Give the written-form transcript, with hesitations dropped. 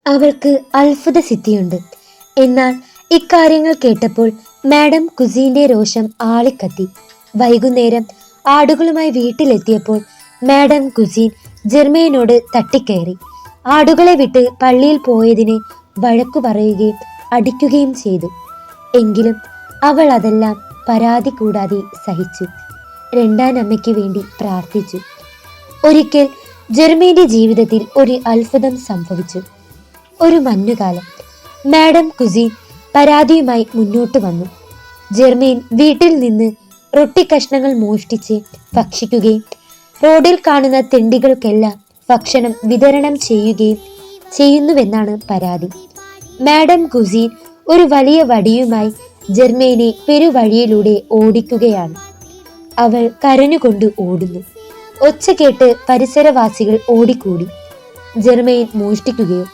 അവൾക്ക് അത്ഭുത സിദ്ധിയുണ്ട്. എന്നാൽ ഇക്കാര്യങ്ങൾ കേട്ടപ്പോൾ മാഡം കുസീന്റെ രോഷം ആളിക്കത്തി. വൈകുന്നേരം ആടുകളുമായി വീട്ടിലെത്തിയപ്പോൾ മാഡം കുസീൻ ജെർമെയിനോട് തട്ടിക്കയറി. ആടുകളെ വിട്ട് പള്ളിയിൽ പോയതിന് വഴക്കു പറയുകയും അടിക്കുകയും ചെയ്തു. എങ്കിലും അവൾ അതെല്ലാം പരാതി കൂടാതെ സഹിച്ചു. രണ്ടാനമ്മയ്ക്ക് വേണ്ടി പ്രാർത്ഥിച്ചു. ഒരിക്കൽ ജെർമെയിന്റെ ജീവിതത്തിൽ ഒരു അത്ഭുതം സംഭവിച്ചു. ഒരു മഞ്ഞുകാലം മാഡം കുസീൻ പരാതിയുമായി മുന്നോട്ട് വന്നു. ജെർമെയിൻ വീട്ടിൽ നിന്ന് റൊട്ടി കഷ്ണങ്ങൾ മോഷ്ടിച്ച് ഭക്ഷിക്കുകയും റോഡിൽ കാണുന്ന തെണ്ടികൾക്കെല്ലാം ഭക്ഷണം വിതരണം ചെയ്യുകയും ചെയ്യുന്നുവെന്നാണ് പരാതി. മാഡം കുസീൻ ഒരു വലിയ വടിയുമായി ജെർമെയിനെ പെരുവഴിയിലൂടെ ഓടിക്കുകയാണ്. അവൾ കരഞ്ഞുകൊണ്ട് ഓടുന്നു. ഒച്ച കേട്ട് പരിസരവാസികൾ ഓടിക്കൂടി. ജെർമെയിൻ മോഷ്ടിക്കുകയോ